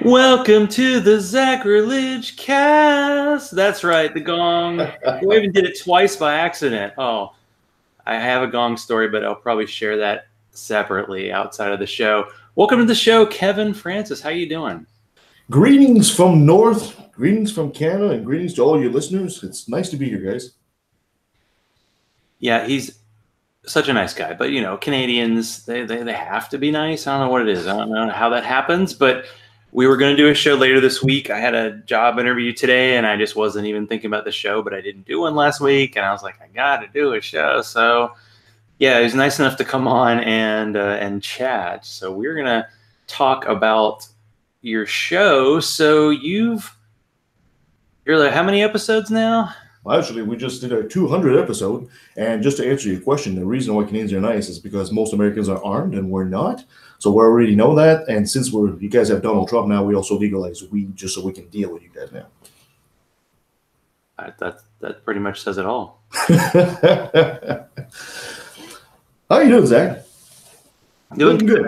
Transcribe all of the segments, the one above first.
Welcome to the Zachrilege cast. That's right, the gong. We even did it twice by accident. Oh, I have a gong story, but I'll probably share that separately outside of the show. Welcome to the show, Kevin Francis. How you doing? Greetings from North, greetings from Canada, and greetings to all your listeners. It's nice to be here, guys. Yeah, he's such a nice guy, but you know, Canadians, they have to be nice. I don't know what it is. I don't know how that happens, but we were going to do a show later this week. I had a job interview today, and I just wasn't even thinking about the show, but I didn't do one last week, and I was like, I got to do a show. So, yeah, he was nice enough to come on and chat. So we're going to talk about your show. So you're like, how many episodes now? Well, actually, we just did our 200th episode, and just to answer your question, the reason why Canadians are nice is because most Americans are armed and we're not. So we already know that, and since you guys have Donald Trump now, we also legalize weed just so we can deal with you guys now. That pretty much says it all. How you doing, Zach? Doing good.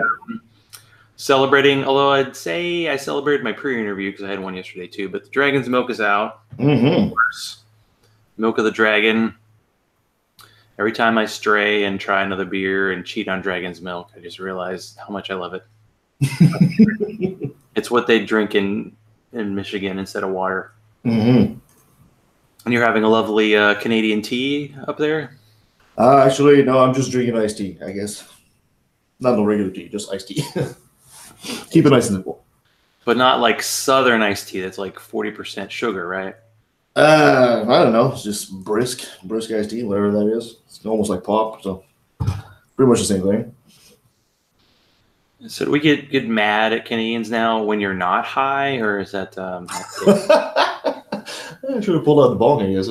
Celebrating, although I'd say I celebrated my pre-interview because I had one yesterday too, but the Dragon's Milk is out. Mm-hmm. Milk of the Dragon. Every time I stray and try another beer and cheat on Dragon's Milk, I just realize how much I love it. It's what they drink in Michigan instead of water. Mm-hmm. And you're having a lovely Canadian tea up there? Actually, no, I'm just drinking iced tea, I guess. Not no regular tea, just iced tea. Keep it nice and simple. But not like Southern iced tea that's like 40% sugar, right? I don't know. It's just brisk iced tea, whatever that is. It's almost like pop, so pretty much the same thing. So do we get mad at Canadians now when you're not high, or is that? I should have pulled out the bong, I guess.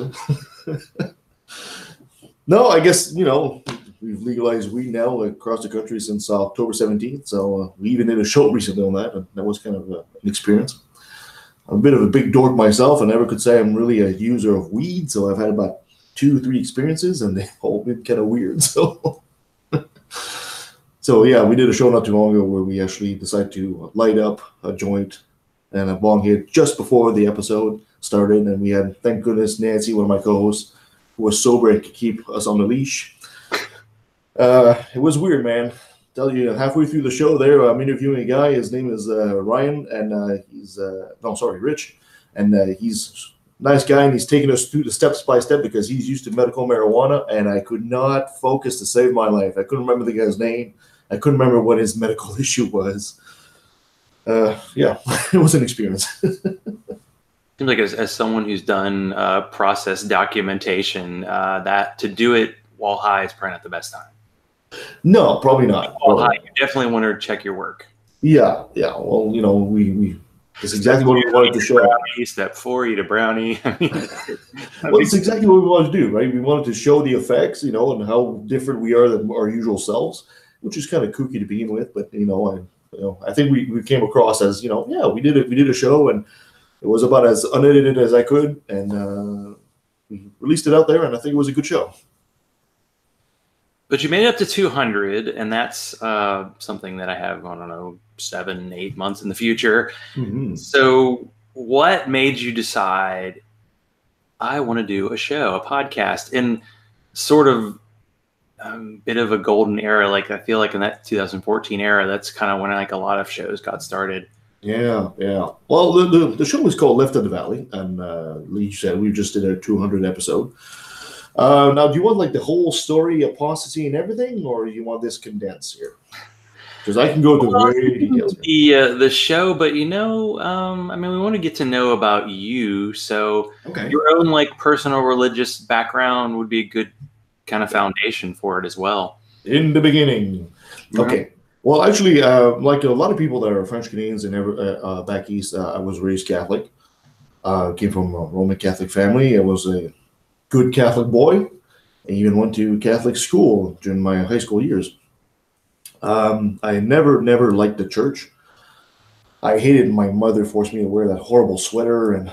No, I guess we've legalized weed now across the country since October 17th. So we even did a show recently on that, and that was kind of an experience. I'm a bit of a big dork myself. I never could say I'm really a user of weed, so I've had about 2-3 experiences, and they've all been kind of weird. So, yeah, we did a show not too long ago where we actually decided to light up a joint and a bong hit just before the episode started, and we had, thank goodness, Nancy, one of my co-hosts, who was sober and could keep us on the leash. It was weird, man. Tell you, halfway through the show there, I'm interviewing a guy. His name is Ryan, and Rich. And he's a nice guy, and he's taking us through the steps by step because he's used to medical marijuana, and I could not focus to save my life. I couldn't remember the guy's name. I couldn't remember what his medical issue was. Yeah, it was an experience. Seems like as someone who's done process documentation, that to do it while high is probably not the best time. No, probably not. While high, you definitely want to check your work. Yeah. Well, we it's exactly what we wanted to show. Brownie, step 4, eat a brownie. Well, it's exactly what we wanted to do, right? We wanted to show the effects, and how different we are than our usual selves, which is kind of kooky to begin with. But I think we came across as we did a show, and it was about as unedited as I could, and we released it out there, and I think it was a good show. But you made it up to 200, and that's something that I have, 7-8 months in the future. Mm-hmm. So what made you decide I want to do a show, a podcast, in sort of a bit of a golden era? Like, I feel like in that 2014 era, that's kind of when a lot of shows got started. Yeah. Well, the show is called Left of the Valley, and Lee said we just did our 200th episode. Now, do you want the whole story, apostasy, and everything, or do you want this condensed here? Because I can go to very details. The show, but we want to get to know about you. So your own personal religious background would be a good kind of foundation for it as well. In the beginning, okay. Well, actually, like a lot of people that are French Canadians and back east, I was raised Catholic. Came from a Roman Catholic family. I was a good Catholic boy. I even went to Catholic school during my high school years. I never liked the church. I hated my mother forced me to wear that horrible sweater and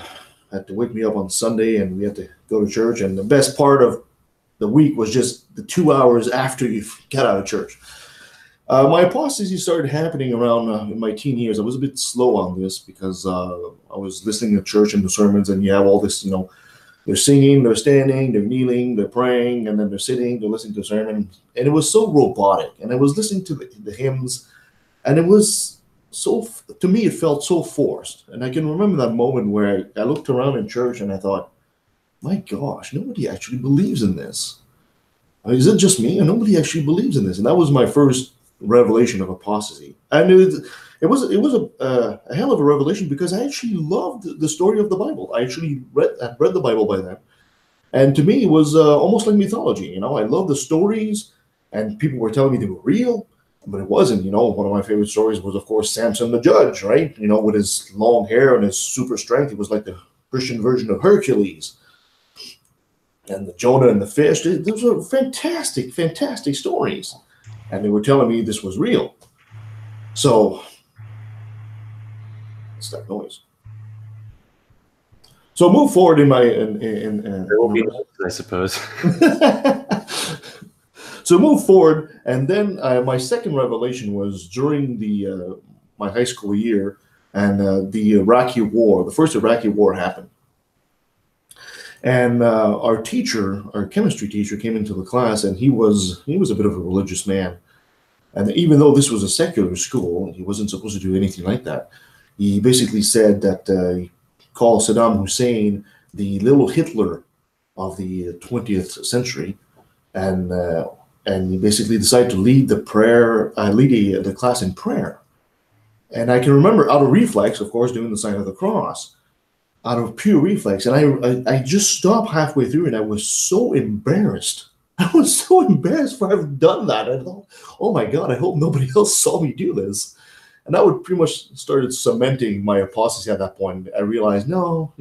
had to wake me up on Sunday, and we had to go to church. And the best part of the week was just the 2 hours after you got out of church. My apostasy started happening around in my teen years. I was a bit slow on this because I was listening to church and the sermons, and you have all this, they're singing, they're standing, they're kneeling, they're praying, and then they're sitting, they're listening to a sermon. And it was so robotic. And I was listening to the hymns, and it was so, to me, it felt so forced. And I can remember that moment where I looked around in church and I thought, my gosh, nobody actually believes in this. Is it just me? Or nobody actually believes in this? And that was my first revelation of apostasy. And it was a hell of a revelation because I actually loved the story of the Bible. I actually had read the Bible by then, and to me it was almost like mythology. I loved the stories, and people were telling me they were real, but it wasn't. One of my favorite stories was, of course, Samson the judge, right? With his long hair and his super strength, he was like the Christian version of Hercules. And the Jonah and the fish, those were fantastic, fantastic stories. And they were telling me this was real. So, what's that noise? So move forward in my... There will be, I suppose. So move forward, and then my second revelation was during my high school year, and the Iraqi War, the first Iraqi War happened. And our chemistry teacher, came into the class, and he was a bit of a religious man. And even though this was a secular school, he wasn't supposed to do anything like that. He basically said that he called Saddam Hussein the little Hitler of the 20th century, and he basically decided to lead the class in prayer. And I can remember, out of reflex, of course, doing the sign of the cross, out of pure reflex, and I just stopped halfway through, and I was so embarrassed. I was so embarrassed for having done that. I thought, oh my God, I hope nobody else saw me do this. And that would pretty much started cementing my apostasy at that point. I realized, no,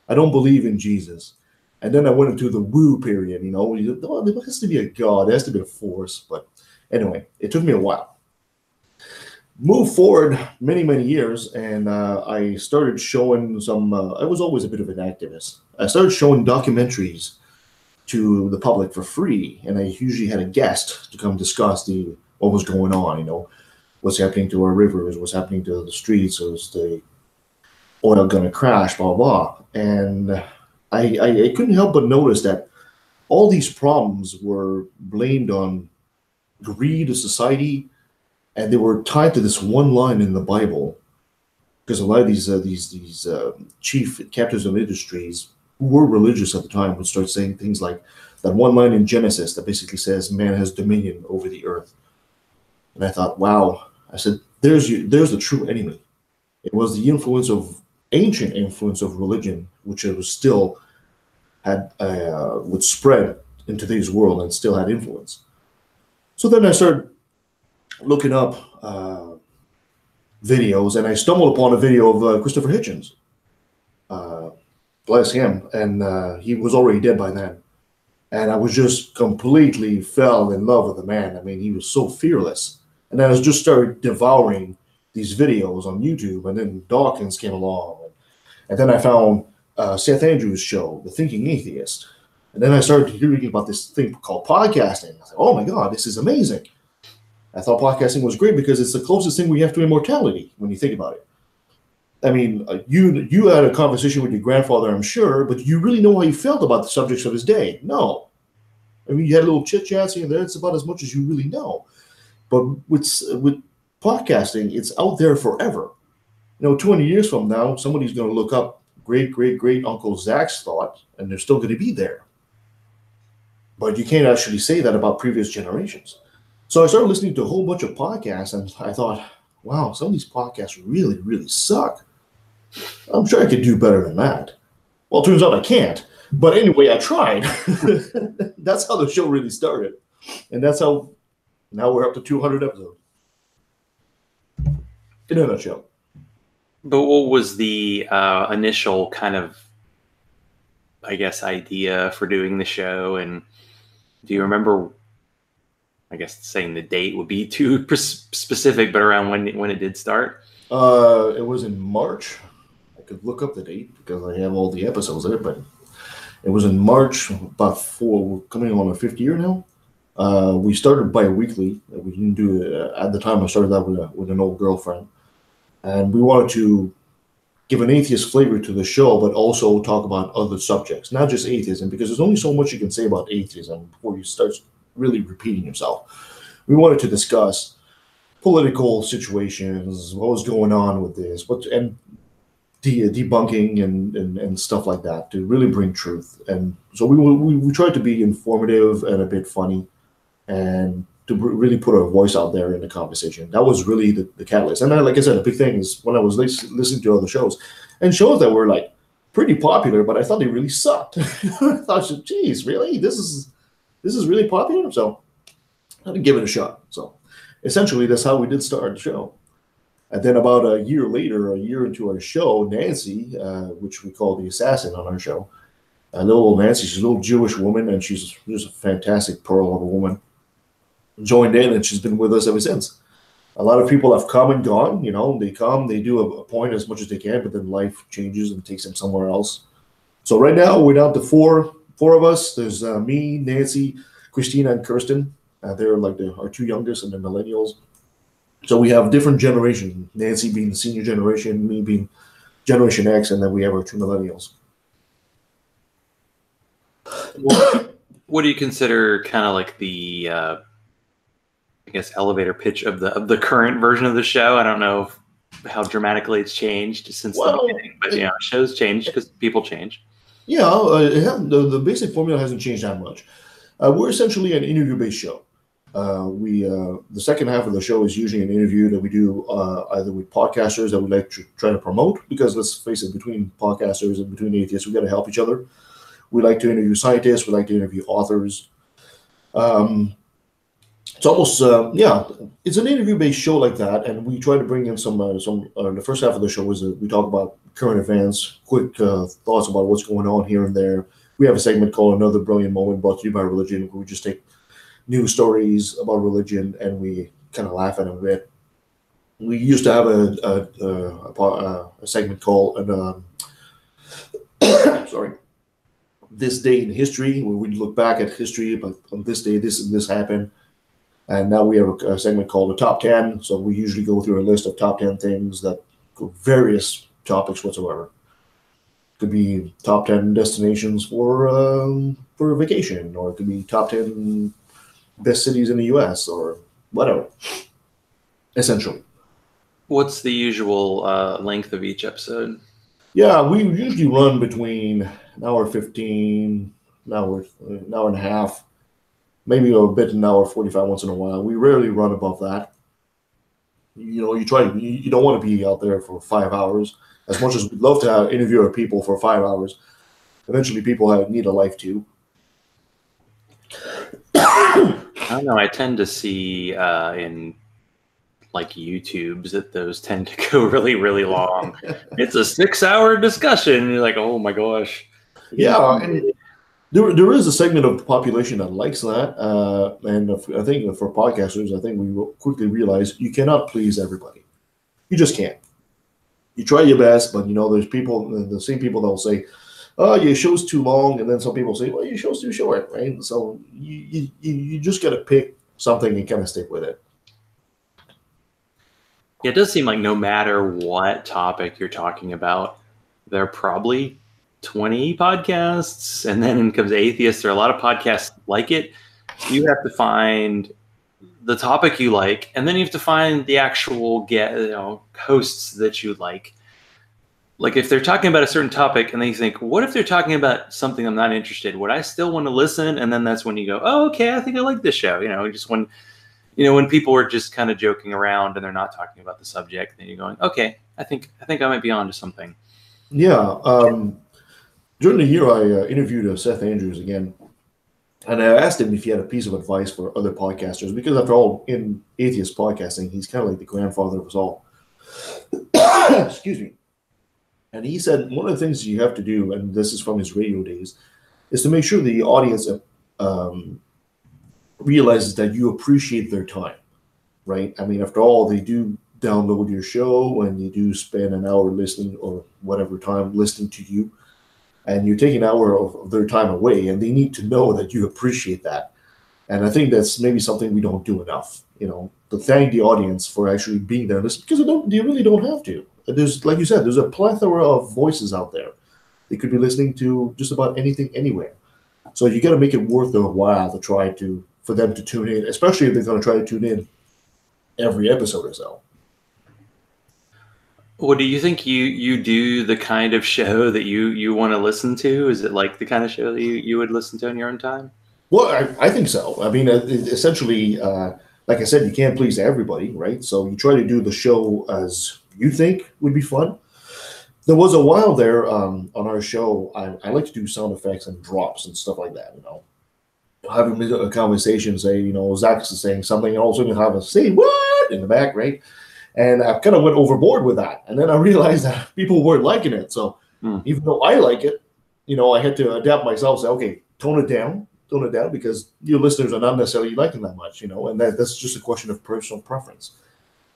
I don't believe in Jesus. And then I went into the woo period, there has to be a God, there has to be a force. But anyway, it took me a while. Move forward many, many years, and I started showing I was always a bit of an activist. I started showing documentaries to the public for free, and I usually had a guest to come discuss what was going on, what's happening to our rivers, what's happening to the streets, is the oil going to crash, blah, blah. And I couldn't help but notice that all these problems were blamed on greed of society, and they were tied to this one line in the Bible, because a lot of these chief captains of industries who were religious at the time would start saying things like that one line in Genesis that basically says man has dominion over the earth. And I thought, wow. I said, there's the true enemy. It was the ancient influence of religion, which it was still would spread in today's world and still had influence. So then I started looking up videos, and I stumbled upon a video of Christopher Hitchens. Bless him. And he was already dead by then. And I was just completely fell in love with the man. I mean, he was so fearless. And then I just started devouring these videos on YouTube, and then Dawkins came along. And then I found Seth Andrews' show, The Thinking Atheist. And then I started hearing about this thing called podcasting. I was like, oh my God, this is amazing. I thought podcasting was great because it's the closest thing we have to immortality when you think about it. I mean, you had a conversation with your grandfather, I'm sure, but you really know how he felt about the subjects of his day? No. I mean, you had a little chit-chats here and there. It's about as much as you really know. But with podcasting, it's out there forever. 200 years from now, somebody's going to look up great-great-great-uncle Zach's thought, and they're still going to be there. But you can't actually say that about previous generations. So I started listening to a whole bunch of podcasts, and I thought, wow, some of these podcasts really, really suck. I'm sure I could do better than that. Well, it turns out I can't. But anyway, I tried. That's how the show really started. And that's how now we're up to 200 episodes. In a nutshell. But what was the initial kind of, I guess, idea for doing the show? And do you remember, I guess saying the date would be too specific, but around when it did start? It was in March. I could look up the date because I have all the episodes there, but it was in March, about coming on our 5th year now. We started bi-weekly. We didn't do it at the time. I started that with an old girlfriend, and we wanted to give an atheist flavor to the show, but also talk about other subjects, not just atheism, because there's only so much you can say about atheism before you start really repeating yourself. We wanted to discuss political situations, what was going on with this, and debunking and stuff like that to really bring truth. And so we tried to be informative and a bit funny, and to really put our voice out there in the conversation. That was really the catalyst. And like I said, a big thing is when I was listening to other shows, and shows that were like pretty popular, but I thought they really sucked. I thought, geez, really, this is really popular. So I had to give it a shot. So essentially, that's how we did start the show. And then about a year later, a year into our show, Nancy, which we call the assassin on our show, little Nancy, she's a little Jewish woman, and she's just a fantastic pearl of a woman, joined in, and she's been with us ever since. A lot of people have come and gone. You know, they come, they do a point as much as they can, but then life changes and takes them somewhere else. So right now we're down to four of us. There's me, Nancy, Christina, and Kirsten. They're like our two youngest, and the millennials. So we have different generations. Nancy being the senior generation, me being Generation X, and then we have our two millennials. What do you consider kind of like the I guess elevator pitch of the current version of the show? I don't know how dramatically it's changed since the beginning, but shows change because people change. Yeah, the basic formula hasn't changed that much. We're essentially an interview-based show. The second half of the show is usually an interview that we do either with podcasters that we like to try to promote, because let's face it, between podcasters and between atheists, we got to help each other. We like to interview scientists. We like to interview authors. It's almost it's an interview-based show like that, and we try to bring in some. The first half of the show is we talk about current events, quick thoughts about what's going on here and there. We have a segment called Another Brilliant Moment, brought to you by Religion, where we just take news stories about religion and we kind of laugh at them a bit. We used to have a segment called This Day in History, where we look back at history, but on this day this and this happened. And now we have a segment called the Top 10. So we usually go through a list of top 10 things that various topics whatsoever. Could be top 10 destinations for a vacation, or it could be top 10 best cities in the U.S. or whatever. Essentially. What's the usual length of each episode? Yeah, we usually run between an hour 15, an hour and a half, maybe a bit an hour 45 once in a while. We rarely run above that. You know, you don't want to be out there for 5 hours. As much as we'd love to interview our people for 5 hours, eventually people need a life too. I don't know. I tend to see in like YouTubes that those tend to go really, really long. It's a 6-hour discussion. You're like, oh my gosh. Yeah, and there is a segment of the population that likes that, and I think for podcasters, I think we will quickly realize you cannot please everybody. You just can't. You try your best, but there's people, the same people that will say, "Oh, your show's too long," and then some people say, "Well, your show's too short," right? So you just got to pick something and kind of stick with it. It does seem like no matter what topic you're talking about, there are probably 20 podcasts, and then comes atheists. There are a lot of podcasts like it. You have to find the topic you like, and then you have to find the actual hosts that you like. Like if they're talking about a certain topic, and then you think, what if they're talking about something I'm not interested in? Would I still want to listen? And then that's when you go, oh, okay, I think I like this show. Just when people are just kind of joking around and they're not talking about the subject, then you're going, okay, I think I might be onto something. Yeah. During the year, I interviewed Seth Andrews again, and I asked him if he had a piece of advice for other podcasters, because after all, in atheist podcasting, he's kind of like the grandfather of us all. Excuse me. And he said one of the things you have to do, and this is from his radio days, is to make sure the audience realizes that you appreciate their time, right? I mean, after all, they do download your show, and you do spend an hour listening or whatever time listening to you, and you take an hour of their time away, and they need to know that you appreciate that. And I think that's maybe something we don't do enough, to thank the audience for actually being there and listening, because you really don't have to. There's, like you said, there's a plethora of voices out there. They could be listening to just about anything, anywhere. So you got to make it worth their while to try for them to tune in, especially if they're going to try to tune in every episode or so. Well, do you think you do the kind of show that you want to listen to? Is it like the kind of show that you would listen to in your own time? Well, I think so. I mean, essentially, like I said, you can't please everybody, right? So you try to do the show as you think would be fun. There was a while there on our show, I like to do sound effects and drops and stuff like that, having a conversation, say, Zach's saying something, and also you have a say what in the back, right? And I kind of went overboard with that. And then I realized that people weren't liking it. So even though I like it, I had to adapt myself, say, okay, tone it down, because your listeners are not necessarily liking that much, and that's just a question of personal preference.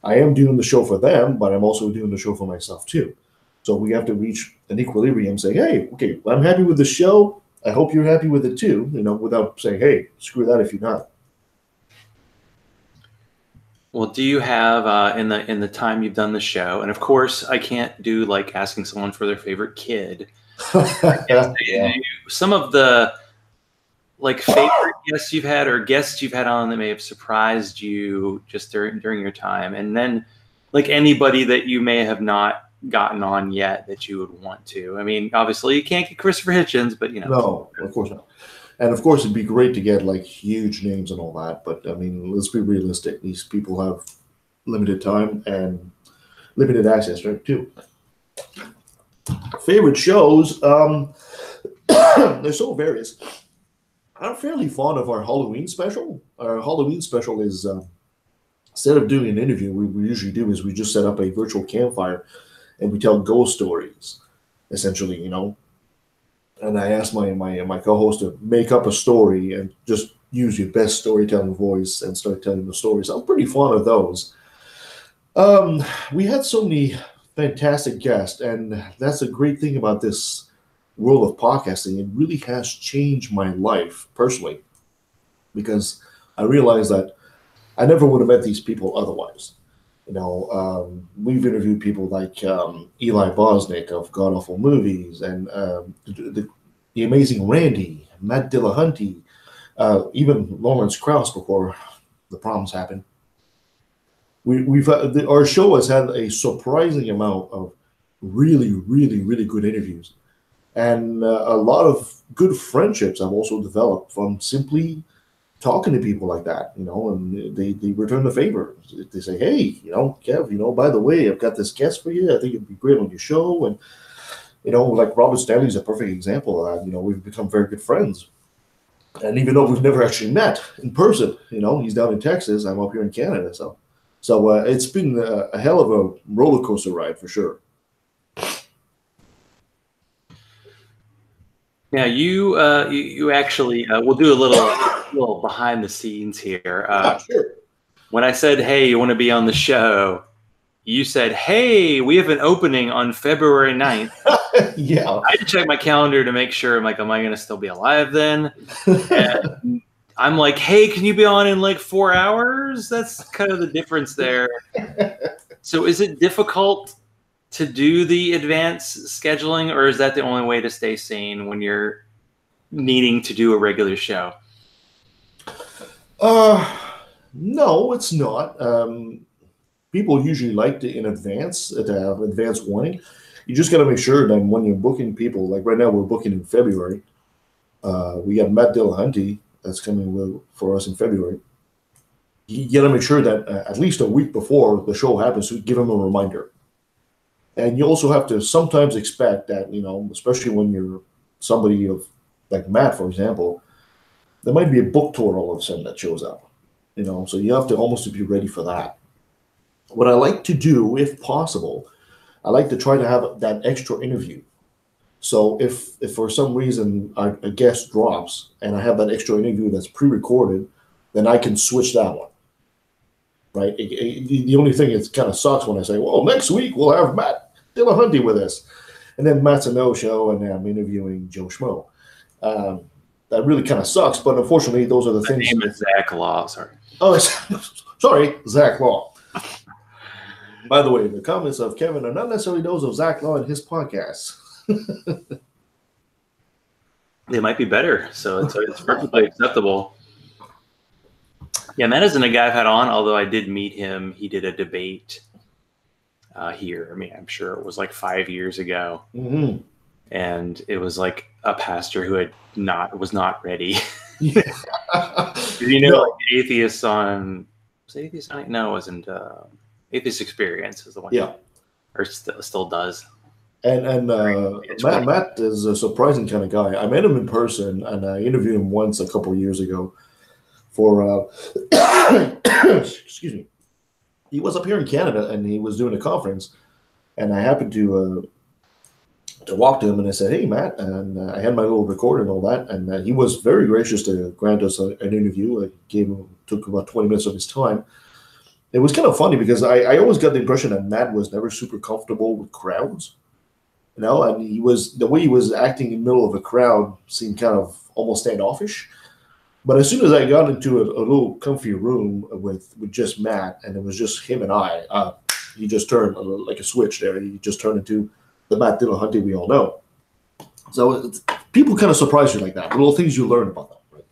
I am doing the show for them, but I'm also doing the show for myself too. So we have to reach an equilibrium, say, hey, okay, I'm happy with the show. I hope you're happy with it too, without saying, hey, screw that if you're not. Well, do you have in the time you've done the show, and of course, I can't do like asking someone for their favorite kid. Yeah. Some of the like favorite guests you've had, or guests you've had on that may have surprised you just during your time, and then like anybody that you may have not gotten on yet that you would want to. I mean, obviously you can't get Christopher Hitchens, but No, of course not. And of course, it'd be great to get like huge names and all that. But I mean, let's be realistic. These people have limited time and limited access, right? Too. Favorite shows? They're so various. I'm fairly fond of our Halloween special. Our Halloween special is instead of doing an interview, we usually do is we just set up a virtual campfire and we tell ghost stories, essentially, And I asked my co-host to make up a story and just use your best storytelling voice and start telling the stories. I'm pretty fond of those. We had so many fantastic guests, and that's a great thing about this world of podcasting. It really has changed my life personally, because I realized that I never would have met these people otherwise. We've interviewed people like Eli Bosnick of God Awful Movies, and the amazing Randy, Matt Dillahunty, even Lawrence Krauss before the problems happened. Our show has had a surprising amount of really, really, really good interviews, and a lot of good friendships have also developed from simply talking to people like that, and they return the favor. They say, hey, Kev, by the way, I've got this guest for you. I think it'd be great on your show. And, like Robert Stanley is a perfect example of that. We've become very good friends. And even though we've never actually met in person, he's down in Texas, I'm up here in Canada. So it's been a hell of a roller coaster ride for sure. Yeah, you actually we'll do a little behind the scenes here. Sure. When I said, hey, you want to be on the show, you said, hey, we have an opening on February 9th. Yeah. I had to check my calendar to make sure. I'm like, am I going to still be alive then? And I'm like, hey, can you be on in like 4 hours? That's kind of the difference there. So is it difficult to do the advanced scheduling, or is that the only way to stay sane when you're needing to do a regular show? No, it's not. People usually like to in advance to have advance warning. You just got to make sure that when you're booking people, like right now we're booking in February. We got Matt Dillahunty that's coming for us in February. You got to make sure that at least a week before the show happens, to give him a reminder. And you also have to sometimes expect that, especially when you're somebody of like Matt, for example, there might be a book tour all of a sudden that shows up, so you have to almost be ready for that. What I like to do, if possible, I like to try to have that extra interview. So if for some reason a guest drops and I have that extra interview that's pre-recorded, then I can switch that one. Right. The only thing it kind of sucks when I say, well, next week we'll have Matt Dillahunty with us. And then Matt's a no-show and I'm interviewing Joe Schmo. that really kind of sucks. But unfortunately, those are the My things. name is Zach Law. Sorry. Oh, sorry, Zach Law. By the way, the comments of Kevin are not necessarily those of Zach Law and his podcast. They might be better, so it's perfectly acceptable. Yeah, Matt isn't a guy I've had on, although I did meet him. He did a debate here. I mean, I'm sure it was like 5 years ago. Mm-hmm. And it was like a pastor who was not ready. Yeah. Like Atheists on, was it Atheists on? No, it wasn't. Atheist Experience is the one. Yeah. Or still does. And Matt is a surprising kind of guy. I met him in person, and I interviewed him once a couple of years ago for excuse me. He was up here in Canada, and he was doing a conference, and I happened to walk to him, and I said, "Hey, Matt," and I had my little recorder and all that, and he was very gracious to grant us an interview. Took about 20 minutes of his time. It was kind of funny because I always got the impression that Matt was never super comfortable with crowds. And the way he was acting in the middle of a crowd seemed kind of almost standoffish. But as soon as I got into a little comfy room with just Matt, and it was just him and I, he just turned like a switch there. He just turned into the Matt Dillahunty we all know. So people kind of surprise you like that, the little things you learn about them. Right?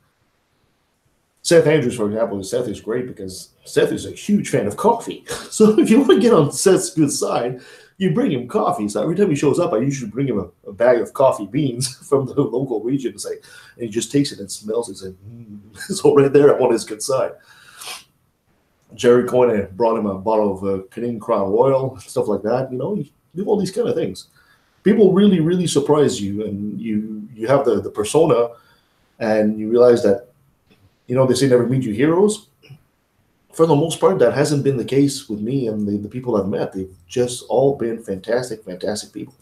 Seth Andrews, for example, Seth is great because Seth is a huge fan of coffee. So if you want to get on Seth's good side, you bring him coffee. So every time he shows up, I usually bring him a bag of coffee beans from the local region and he just takes it and smells it and says, so right there, I'm on his good side. Jerry Coyne brought him a bottle of Canadian Crown Royal, stuff like that. You do all these kind of things. People really, really surprise you, and you have the persona, and you realize that, they say never meet your heroes. For the most part, that hasn't been the case with me and the people I've met. They've just all been fantastic, fantastic people.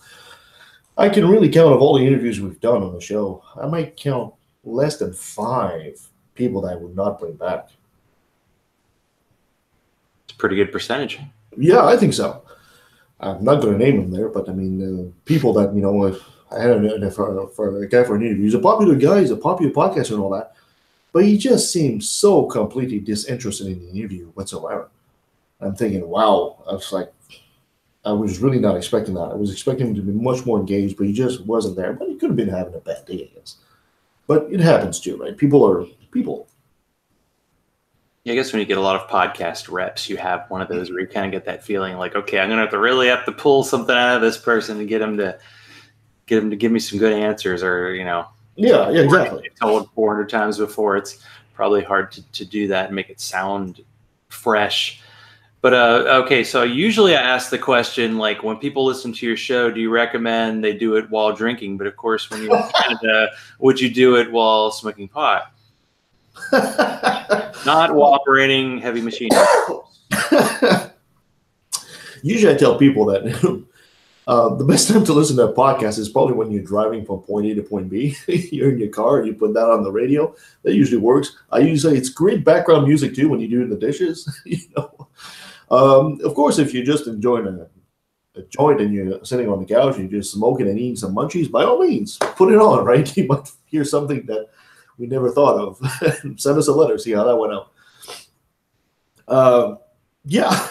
I can really count of all the interviews we've done on the show, I might count less than 5 people that I would not bring back. It's a pretty good percentage. Yeah, I think so. I'm not going to name them there, but I mean, people that, I had for a guy for an interview. He's a popular guy, he's a popular podcaster and all that. But he just seems so completely disinterested in the interview whatsoever. I'm thinking, wow, I was really not expecting that. I was expecting him to be much more engaged, but he just wasn't there. But he could have been having a bad day, I guess. But it happens too, right? People are people. Yeah, I guess when you get a lot of podcast reps, you have one of those where you kind of get that feeling like, okay, I'm going to have to pull something out of this person to get him to give me some good answers, or, Yeah, exactly. Told 400 times before, it's probably hard to do that and make it sound fresh. But okay, so usually I ask the question, like, when people listen to your show, do you recommend they do it while drinking? But of course, when you're in Canada, would you do it while smoking pot? Not while operating heavy machinery. Usually I tell people that the best time to listen to a podcast is probably when you're driving from point A to point B. You're in your car and you put that on the radio. That usually works. It's great background music too when you're doing the dishes. Of course, if you're just enjoying a joint and you're sitting on the couch and you're just smoking and eating some munchies, by all means, put it on, right? You might hear something that we never thought of. Send us a letter, see how that went out. Yeah,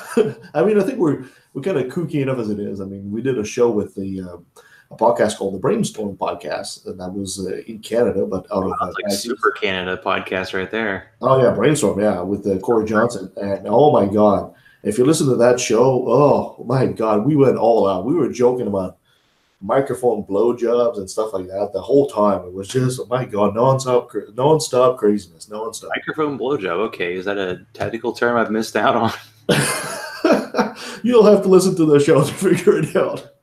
I mean, I think we're kind of kooky enough as it is. I mean, we did a show with a podcast called the Brainstorm Podcast, and that was in Canada, but out of like Super Canada podcast right there. Oh yeah, Brainstorm, yeah, with Corey Johnson, and oh my God, if you listen to that show, oh my God, we went all out. We were joking about microphone blowjobs and stuff like that the whole time. It was just, oh my God, nonstop craziness, nonstop. Microphone blowjob. Okay, is that a technical term I've missed out on? You'll have to listen to the show to figure it out.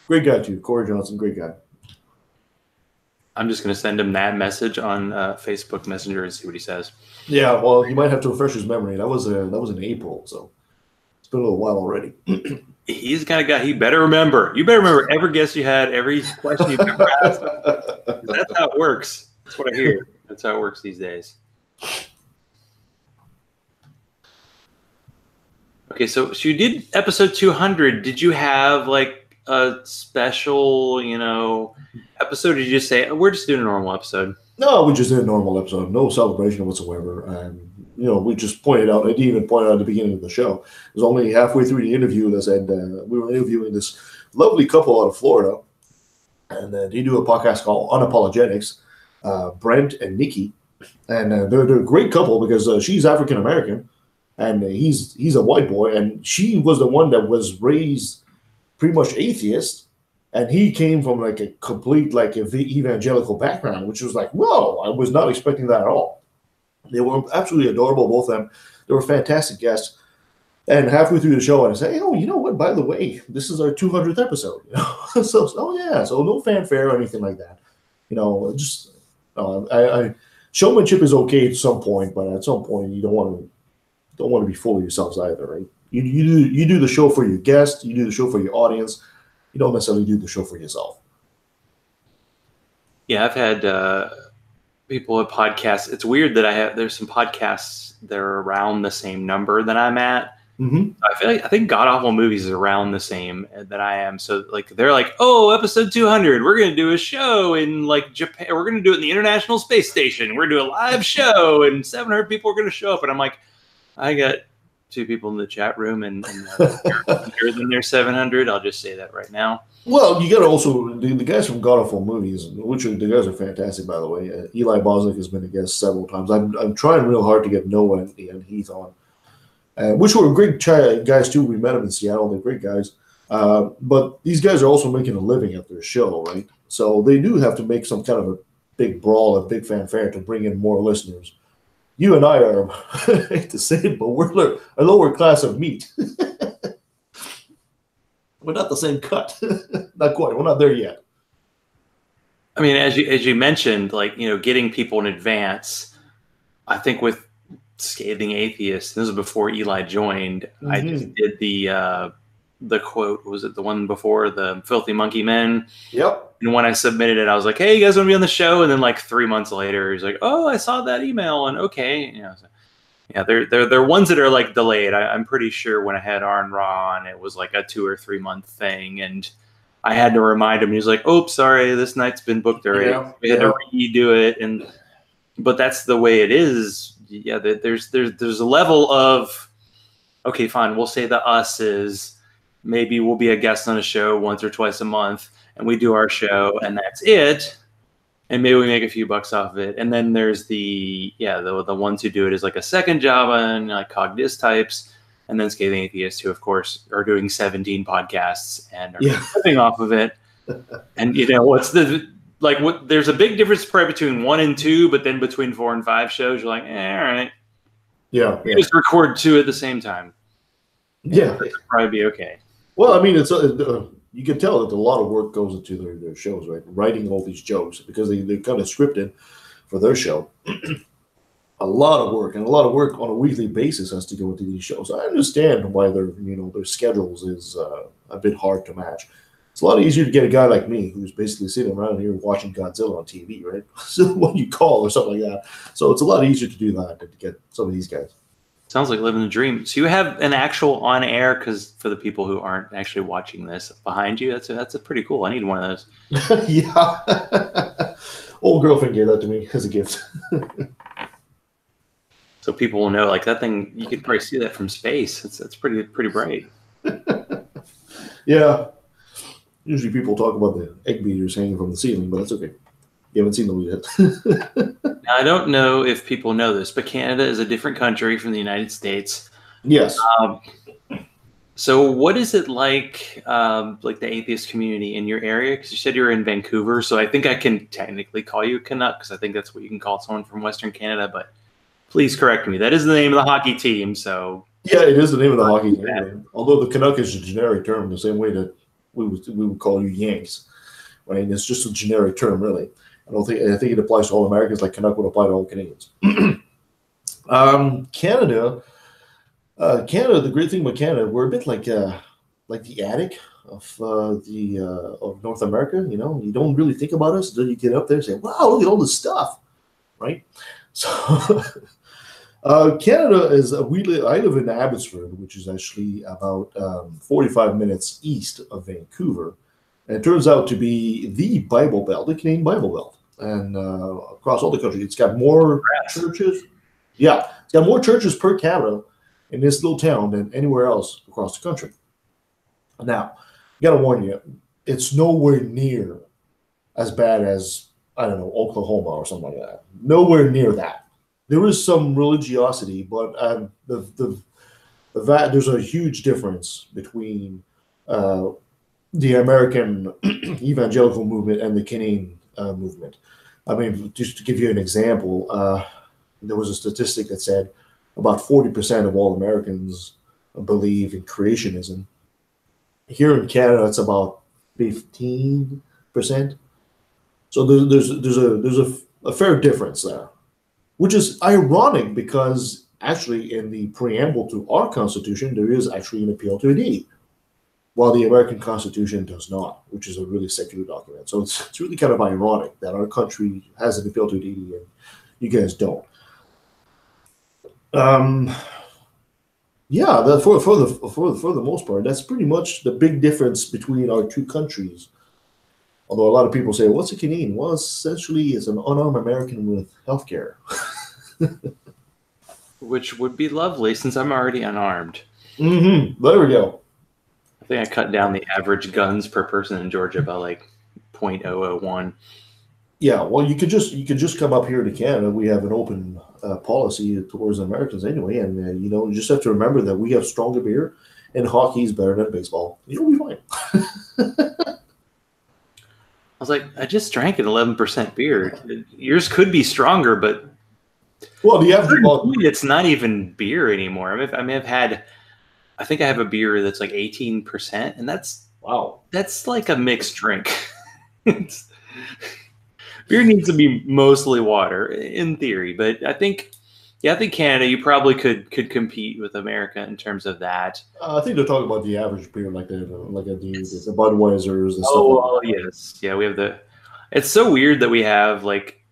Great guy too, Corey Johnson, great guy. I'm just going to send him that message on Facebook Messenger and see what he says. Yeah, well, you might have to refresh his memory. That was in April, so it's been a little while already. He's the kind of guy. You better remember every guest you had, every question you've ever asked. That's how it works. That's what I hear. That's how it works these days. Okay, so you did episode 200. Did you have like a special, episode? Or did you just say we're just doing a normal episode? No, we just did a normal episode, no celebration whatsoever. And, we just pointed out, I didn't even point out at the beginning of the show. It was only halfway through the interview that said we were interviewing this lovely couple out of Florida. And they do a podcast called Unapologetics, Brent and Nikki. And they're a great couple because she's African American and he's a white boy. And she was the one that was raised pretty much atheist. And he came from like a complete like evangelical background, which was like, whoa, I was not expecting that at all. They were absolutely adorable, both of them. They were fantastic guests. And halfway through the show, I say, oh, you know what? By the way, this is our 200th episode. So, oh yeah, so no fanfare or anything like that. Just showmanship is okay at some point, but at some point you don't want to be full of yourselves either, right? You do the show for your guests, you do the show for your audience. You don't necessarily do the show for yourself. Yeah, I've had people at podcasts. It's weird that there's some podcasts that are around the same number that I'm at. Mm-hmm. I think God Awful Movies is around the same that I am. So like they're like, oh, episode 200, we're gonna do a show in like Japan. We're gonna do it in the International Space Station. We're gonna do a live show, and 700 people are gonna show up. And I'm like, I got 2 people in the chat room, and they're than their 700. I'll just say that right now. Well, you got to also the guys from God Awful Movies, which the guys are fantastic, by the way. Eli Bosnick has been a guest several times. I'm trying real hard to get Noah and Heath on, which were great guys too. We met them in Seattle. They're great guys. But these guys are also making a living at their show, right? So they do have to make some kind of a big brawl, a big fanfare to bring in more listeners. You and I are, I hate to say it, but we're a lower class of meat. We're not the same cut. Not quite. We're not there yet. I mean, as you mentioned, like, getting people in advance, I think with Scathing Atheist, this was before Eli joined, mm-hmm. I just did the quote, was it the one before, the Filthy Monkey Men? Yep. And when I submitted it, I was like, hey, you guys want to be on the show? And then like 3 months later, he's like, oh, I saw that email, and okay. So, yeah, they're ones that are like delayed. I'm pretty sure when I had Arn Ra on, it was like a 2 or 3 month thing, and I had to remind him. He was like, "Oh, sorry, this night's been booked already." Yeah, we had to redo it, but that's the way it is. Yeah, there's a level of, okay, fine. We'll say the us is maybe we'll be a guest on a show once or twice a month, and we do our show, and that's it. And maybe we make a few bucks off of it. And then there's the ones who do it as like a second job on like Cogdis types, and then Scathing Atheists, who of course are doing 17 podcasts and are living off of it. And there's a big difference probably between 1 and 2, but then between 4 and 5 shows, you're like, all right. Yeah. You just record 2 at the same time. Yeah. It'll probably be okay. Well, I mean, it's you can tell that a lot of work goes into their shows, right? Writing all these jokes because they're kind of scripted for their show. A lot of work on a weekly basis has to go into these shows. I understand why their schedules is a bit hard to match. It's a lot easier to get a guy like me who's basically sitting around here watching Godzilla on TV, right? So what you call or something like that. So it's a lot easier to do that than to get some of these guys. Sounds like living the dream. So you have an actual on air, because for the people who aren't actually watching this behind you, that's a pretty cool. I need one of those. Yeah. Old girlfriend gave that to me as a gift. So people will know, like, that thing, you could probably see that from space. It's pretty bright. Yeah. Usually people talk about the egg beaters hanging from the ceiling, but that's okay. You haven't seen them yet. Now, I don't know if people know this, but Canada is a different country from the United States. Yes. So what is it like the atheist community in your area? Because you said you're in Vancouver, so I think I can technically call you a Canuck, because I think that's what you can call someone from Western Canada, but please correct me. That is the name of the hockey team, so... Yeah, it is the name of the hockey team. Although the Canuck is a generic term, the same way that we would call you Yanks. Right? It's just a generic term, really. I think it applies to all Americans like Canuck would apply to all Canadians. Canada, the great thing about Canada, we're a bit like the attic of North America. You don't really think about us until you get up there and say, "Wow, look at all this stuff," right? So Canada is I live in Abbotsford, which is actually about 45 minutes east of Vancouver. And it turns out to be the Bible Belt, the Canadian Bible Belt. And across all the country, it's got more churches. Yeah, it's got more churches per capita in this little town than anywhere else across the country. Now, I got to warn you, it's nowhere near as bad as, I don't know, Oklahoma or something like that. Nowhere near that. There is some religiosity, but there's a huge difference between the American evangelical movement and the Canadian movement. I mean, just to give you an example, there was a statistic that said about 40% of all Americans believe in creationism. Here in Canada, it's about 15%. So there's a fair difference there, which is ironic because actually in the preamble to our Constitution, there is actually an appeal to deity, while the American Constitution does not, which is a really secular document. So it's really kind of ironic that our country has an appeal to deity and you guys don't. Yeah, for the most part, that's pretty much the big difference between our two countries. Although a lot of people say, "What's a Canadian?" Well, essentially, it's an unarmed American with health care. Which would be lovely since I'm already unarmed. Mm-hmm. There we go. I think I cut down the average guns per person in Georgia by like 0.001. Yeah, well, you could just come up here to Canada. We have an open policy towards Americans anyway, and you just have to remember that we have stronger beer, and hockey is better than baseball. You'll be fine. I was like, I just drank an 11% beer. Yours could be stronger, but well, it's not even beer anymore. I think I have a beer that's like 18%, and that's wow. That's like a mixed drink. Beer needs to be mostly water in theory, but I think Canada, you probably could compete with America in terms of that. I think they're talking about the average beer, like the Budweisers and stuff. Oh, yes, yeah, we have It's so weird that we have like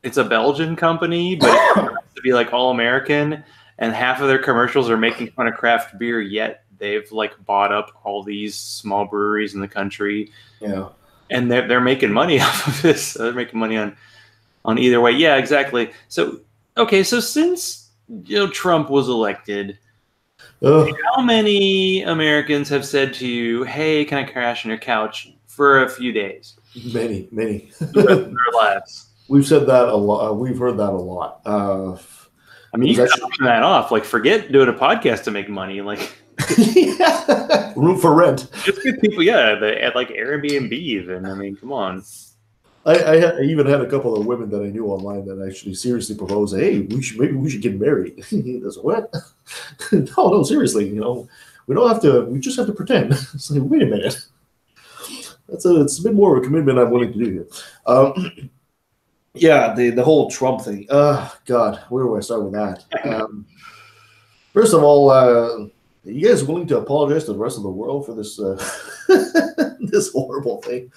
it's a Belgian company, but it has to be like all American, and half of their commercials are making fun of craft beer. Yet they've like bought up all these small breweries in the country. Yeah. And they're making money off of this. They're making money on either way. Yeah, exactly. So okay, so since Trump was elected, how many Americans have said to you, "Hey, can I crash on your couch for a few days?" Many. The rest of their lives. We've said that a lot. We've heard that a lot. I mean, you can turn that off. Like, forget doing a podcast to make money. Like. Yeah. Room for rent. Just good people, at like Airbnb even. I mean, come on. I even had a couple of women that I knew online that actually seriously proposed, "Hey, maybe we should get married." That's what? No, seriously. We don't have to. We just have to pretend. It's like, wait a minute. It's a bit more of a commitment I'm willing to do here. Yeah, the whole Trump thing. God, where do I start with that? First of all, are you guys willing to apologize to the rest of the world for this this horrible thing?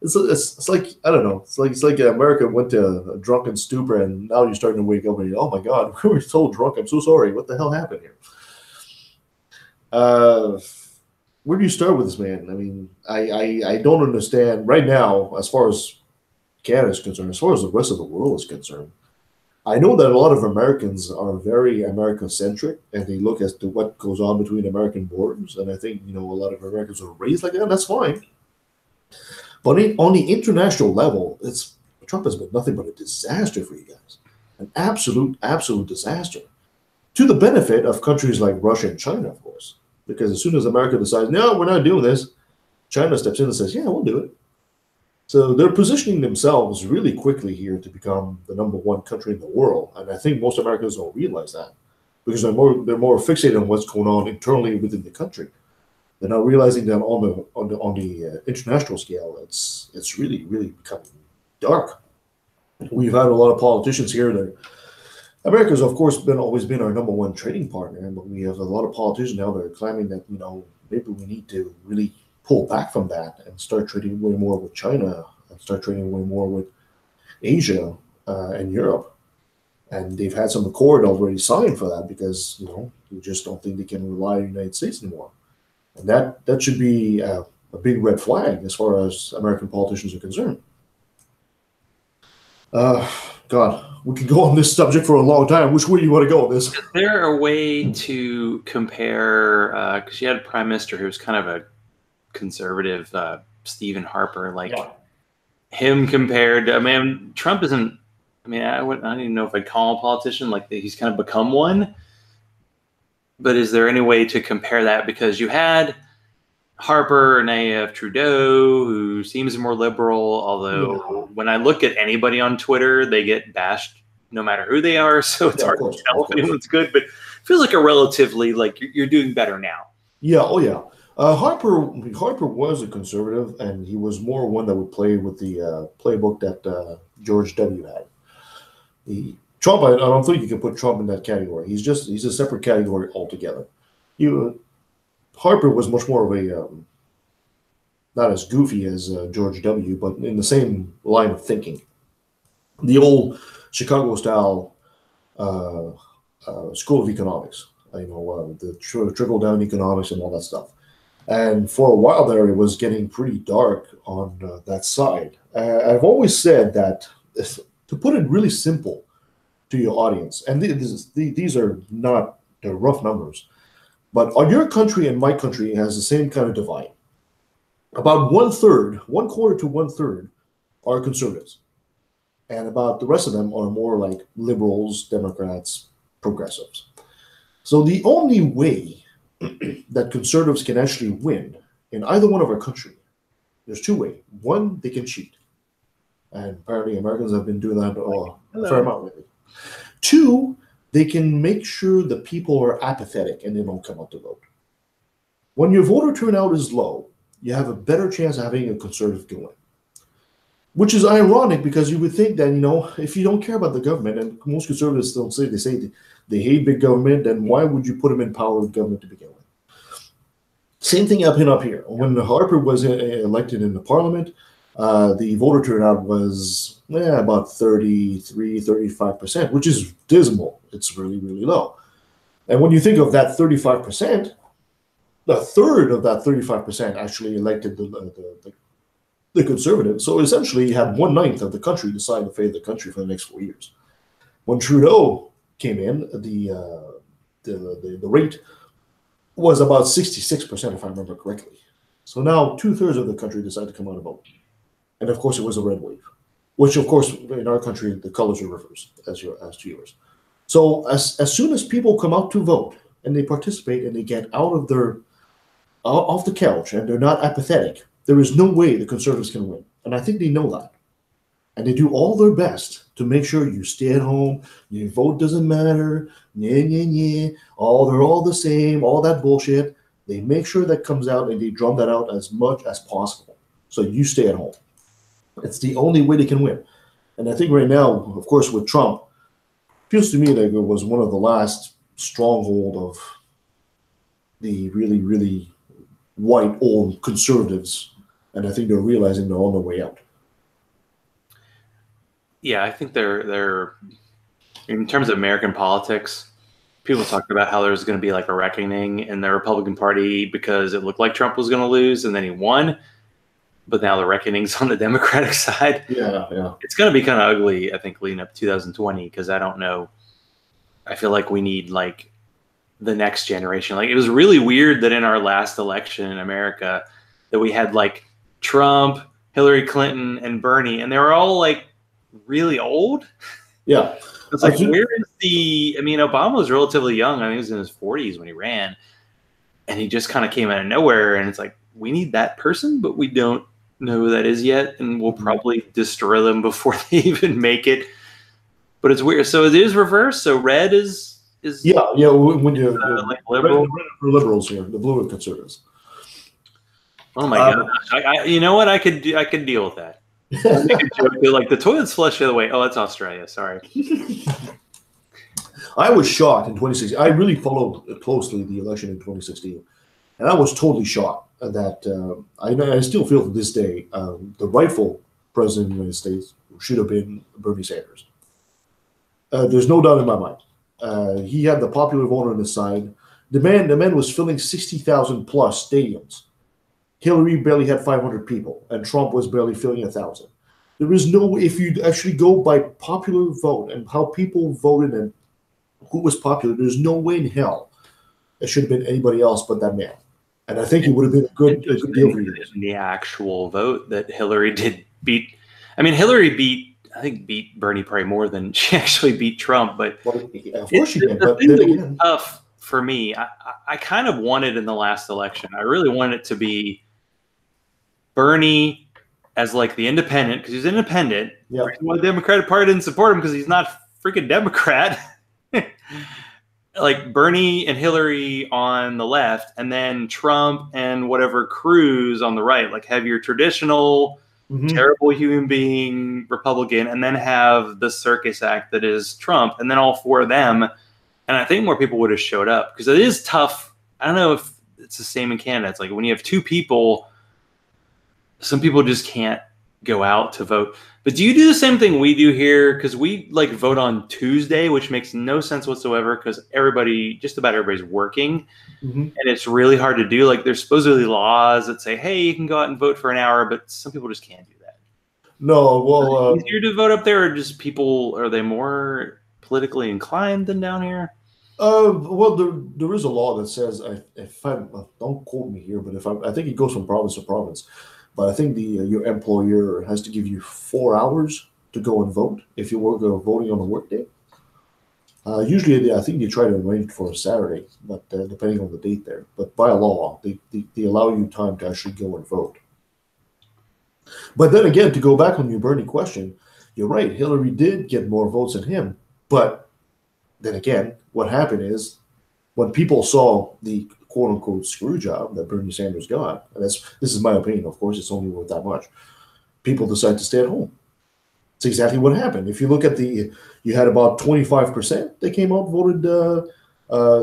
It's like, I don't know. It's like America went to a drunken stupor, and now you're starting to wake up and oh my God, we were so drunk. I'm so sorry. What the hell happened here? Where do you start with this man? I mean, I don't understand right now as far as Canada is concerned, as far as the rest of the world is concerned. I know that a lot of Americans are very American-centric, and they look as to what goes on between American borders. And I think a lot of Americans are raised like that. And that's fine. But on the international level, Trump has been nothing but a disaster for you guys, an absolute disaster, to the benefit of countries like Russia and China, of course. Because as soon as America decides, no, we're not doing this, China steps in and says, yeah, we'll do it. So they're positioning themselves really quickly here to become the #1 country in the world, and I think most Americans don't realize that because they're more fixated on what's going on internally within the country. They're not realizing that on the international scale, it's really becoming dark. We've had a lot of politicians here that America's of course always been our #1 trading partner, but we have a lot of politicians now that are claiming that maybe we need to really pull back from that and start trading way more with China and start trading way more with Asia and Europe. And they've had some accord already signed for that because, you just don't think they can rely on the United States anymore. And that should be a big red flag as far as American politicians are concerned. God, we could go on this subject for a long time. Which way do you want to go with this? Is there a way to compare, because you had a prime minister who was kind of a conservative, Stephen Harper, him compared to, I mean, Trump isn't, I mean, I don't even know if I'd call him a politician, like he's kind of become one. But is there any way to compare that? Because you had Harper and now you have Trudeau, who seems more liberal, although when I look at anybody on Twitter, they get bashed no matter who they are. So it's hard to tell if anyone's good, but it feels like a relatively, like you're doing better now. Yeah, oh yeah. Harper was a conservative, and he was more one that would play with the playbook that George W. had. Trump, I don't think you can put Trump in that category. He's a separate category altogether. Harper was much more of a not as goofy as George W., but in the same line of thinking. The old Chicago style school of economics, the trickle down economics and all that stuff. And for a while there, it was getting pretty dark on that side. I've always said that, to put it really simple to your audience, and these are not, they're rough numbers, but your country and my country has the same kind of divide. About 1/3, 1/4 to 1/3 are conservatives. And about the rest of them are more like liberals, Democrats, progressives. So the only way that conservatives can actually win in either one of our country, there's two ways. One, they can cheat. And apparently Americans have been doing that a fair amount lately. Two, they can make sure the people are apathetic and they don't come out to vote. When your voter turnout is low, you have a better chance of having a conservative go in. Which is ironic because you would think that, if you don't care about the government, and most conservatives don't say, they hate big government, then why would you put them in power with government to begin with? Same thing up here. When Harper was elected in the parliament, the voter turnout was about 33, 35%, which is dismal. It's really, really low. And when you think of that 35%, a third of that 35% actually elected the conservatives. So essentially, you had 1/9 of the country decide the fate of the country for the next 4 years. When Trudeau came in, the rate was about 66%, if I remember correctly. So now 2/3 of the country decided to come out and vote. And of course, it was a red wave, which of course, in our country, the colors are reversed as to yours. So as soon as people come out to vote and they participate and they get off the couch and they're not apathetic, there is no way the conservatives can win. And I think they know that. And they do all their best to make sure you stay at home, your vote doesn't matter, they're all the same, all that bullshit. They make sure that comes out and they drum that out as much as possible. So you stay at home. It's the only way they can win. And I think right now, of course, with Trump, it feels to me like it was one of the last stronghold of the really, really white old conservatives. And I think they're realizing they're on their way out. Yeah, I think they're in terms of American politics, people talked about how there's going to be like a reckoning in the Republican Party because it looked like Trump was going to lose and then he won. But now the reckoning's on the Democratic side. Yeah. It's going to be kind of ugly, I think, leading up to 2020 because I don't know. I feel like we need like the next generation. Like it was really weird that in our last election in America that we had like Trump, Hillary Clinton, and Bernie, and they were all like really old. Yeah. It's like, where is Obama was relatively young. I think he was in his 40s when he ran. And he just kind of came out of nowhere. And it's like, we need that person, but we don't know who that is yet. And we'll probably destroy them before they even make it. But it's weird. So it is reversed. So red is yeah. When you like liberal. Red for liberals here, the blue are conservatives. Oh my gosh! You know what? I could deal with that. Like the toilet's flushed the other way. Oh, that's Australia. Sorry. I was shocked in 2016. I really followed closely the election in 2016, and I was totally shocked that I still feel to this day the rightful president of the United States should have been Bernie Sanders. There's no doubt in my mind. He had the popular vote on his side. The man was filling 60,000 plus stadiums. Hillary barely had 500 people, and Trump was barely filling 1,000. There is no, if you actually go by popular vote and how people voted and who was popular, there's no way in hell it should have been anybody else but that man. And I think it would have been a good deal for you. The actual vote that Hillary did beat. I mean, Hillary beat Bernie probably more than she actually beat Trump. But well, yeah, of course she did. The but thing then that was again, tough for me, I kind of wanted in the last election. I really wanted it to be Bernie as like the independent, because he's independent. yeah. The Democratic Party didn't support him because he's not a freaking Democrat. Like Bernie and Hillary on the left, and then Trump and whatever Cruz on the right. Like have your traditional terrible human being Republican, and then have the circus act that is Trump, and then all four of them. And I think more people would have showed up, because it is tough. I don't know if it's the same in Canada. It's like when you have two people, some people just can't go out to vote. But do you do the same thing we do here? Because we like vote on Tuesday, which makes no sense whatsoever, because just about everybody's working. And it's really hard to do. Like there's supposedly laws that say, hey, you can go out and vote for an hour, but some people just can't do that. No, well, is it easier to vote up there, or just people, are they more politically inclined than down here? Well, there is a law that says, if I don't quote me here, but I think it goes from province to province. But I think your employer has to give you 4 hours to go and vote if you were voting on a work day. Usually, I think they try to arrange for a Saturday, but depending on the date there. But by law, they allow you time to actually go and vote. But then again, to go back on your Bernie question, you're right. Hillary did get more votes than him. But then again, what happened is when people saw the quote-unquote screw job that Bernie Sanders got, and this is my opinion, of course, it's only worth that much, people decided to stay at home. It's exactly what happened. If you look at you had about 25% that came out voted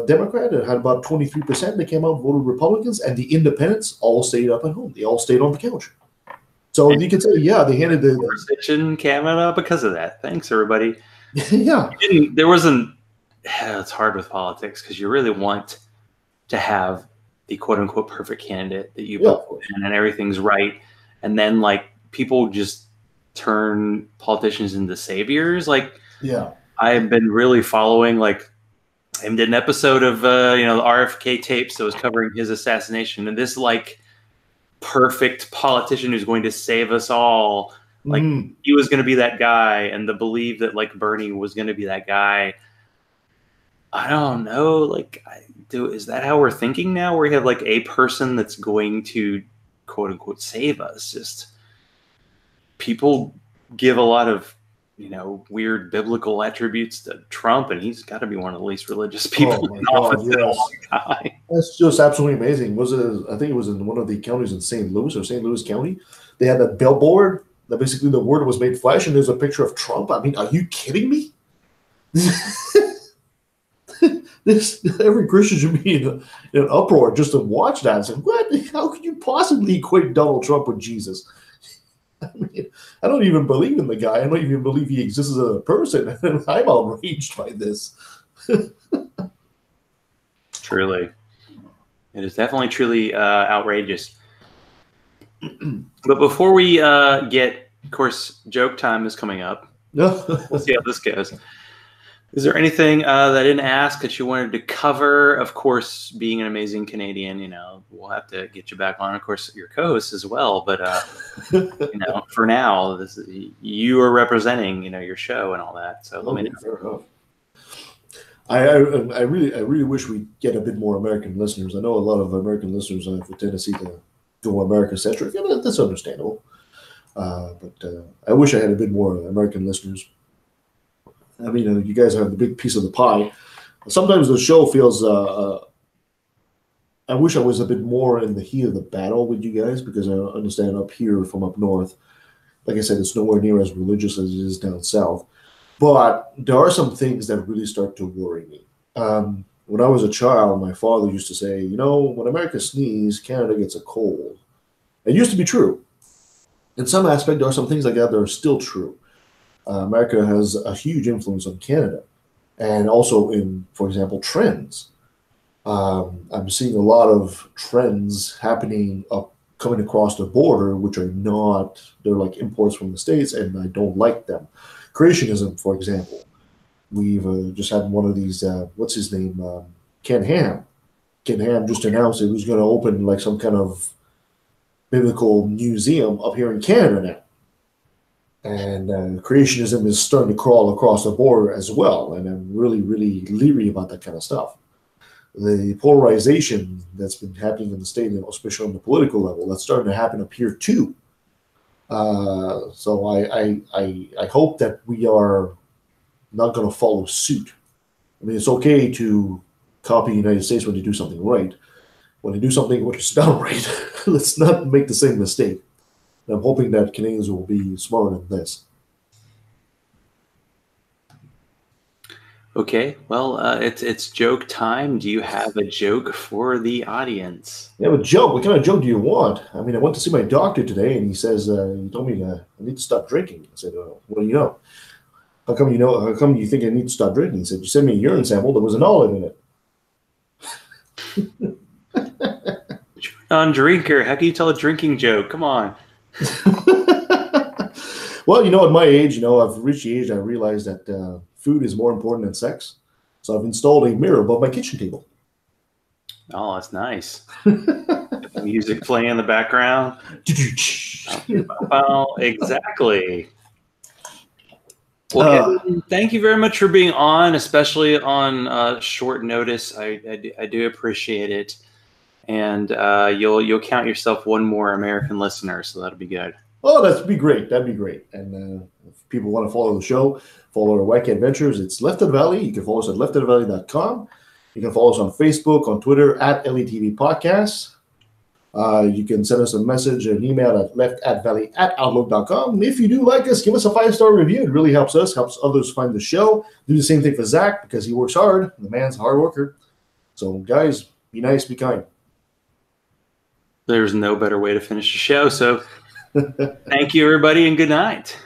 Democrat, it had about 23% that came out voted Republicans, and the independents all stayed up at home. They all stayed on the couch. So you could say, yeah, they handed the Canada because of that. Thanks, everybody. Yeah. There wasn't, it's hard with politics because you really want to have the quote unquote perfect candidate that you vote in and everything's right. And then like people just turn politicians into saviors. Like, yeah, I've been really following, like, I did an episode of, the RFK tapes that was covering his assassination. And this like perfect politician who's going to save us all. Like he was going to be that guy, and the belief that like Bernie was going to be that guy. I don't know. Like, is that how we're thinking now? Where we have like a person that's going to quote unquote save us? Just people give a lot of, weird biblical attributes to Trump, and he's got to be one of the least religious people in office in a long time. That's just absolutely amazing. I think it was in one of the counties in St. Louis or St. Louis County. They had that billboard that basically the word was made flesh, and there's a picture of Trump. I mean, are you kidding me? Every Christian should be in an uproar just to watch that and say, what? How could you possibly equate Donald Trump with Jesus? I mean, I don't even believe in the guy. I don't even believe he exists as a person. And I'm outraged by this. Truly. It is definitely truly outrageous. But before we get, of course, joke time is coming up. We'll see how this goes. Is there anything that I didn't ask that you wanted to cover? Of course, being an amazing Canadian, we'll have to get you back on. Of course, your co-host as well. But for now, you are representing, your show and all that. So let me know. Fair enough. I really wish we get a bit more American listeners. I know a lot of American listeners have a tendency to go America-centric, and that's understandable. But I wish I had a bit more American listeners. I mean, you guys have the big piece of the pie. Sometimes the show feels. I wish I was a bit more in the heat of the battle with you guys, because I understand up here from up north, like I said, it's nowhere near as religious as it is down south. But there are some things that really start to worry me. When I was a child, my father used to say, when America sneezes, Canada gets a cold. It used to be true. In some aspect, there are some things like that that are still true. America has a huge influence on Canada, and also in, for example, trends. I'm seeing a lot of trends happening coming across the border, which are not, they're like imports from the States, and I don't like them. Creationism, for example. We've just had one of these, what's his name? Ken Ham. Ken Ham just announced it was going to open like some kind of biblical museum up here in Canada now. And creationism is starting to crawl across the border as well. And I'm really, really leery about that kind of stuff. The polarization that's been happening in the state, especially on the political level, that's starting to happen up here too. So I hope that we are not going to follow suit. I mean, it's okay to copy the United States when they do something right. When they do something which is not right, let's not make the same mistake. And I'm hoping that Canadians will be smarter than this. Okay, well, it's joke time. Do you have a joke for the audience? Yeah, but joke. What kind of joke do you want? I mean, I went to see my doctor today, and he says he told me I need to stop drinking. I said, "What do you know? How come you know? How come you think I need to stop drinking?" He said, "You sent me a urine sample. There was an olive in it." Non-drinker. How can you tell a drinking joke? Come on. Well, at my age, I've reached the age I realized that food is more important than sex. So I've installed a mirror above my kitchen table. Oh, that's nice. Music playing in the background. Well, exactly. Well, Kevin, thank you very much for being on, especially on short notice. I do appreciate it, and you'll count yourself one more American listener, so that'll be good. Oh, that'd be great. That'd be great. And if people want to follow the show, follow our Wacky Adventures, it's Left of the Valley. You can follow us at leftofthevalley.com. You can follow us on Facebook, on Twitter, at LETV Podcasts. You can send us a message, an email at leftatvalley@outlook.com. And if you do like us, give us a 5-star review. It really helps us, helps others find the show. Do the same thing for Zach because he works hard. The man's a hard worker. So, guys, be nice, be kind. There's no better way to finish the show. So thank you, everybody, and good night.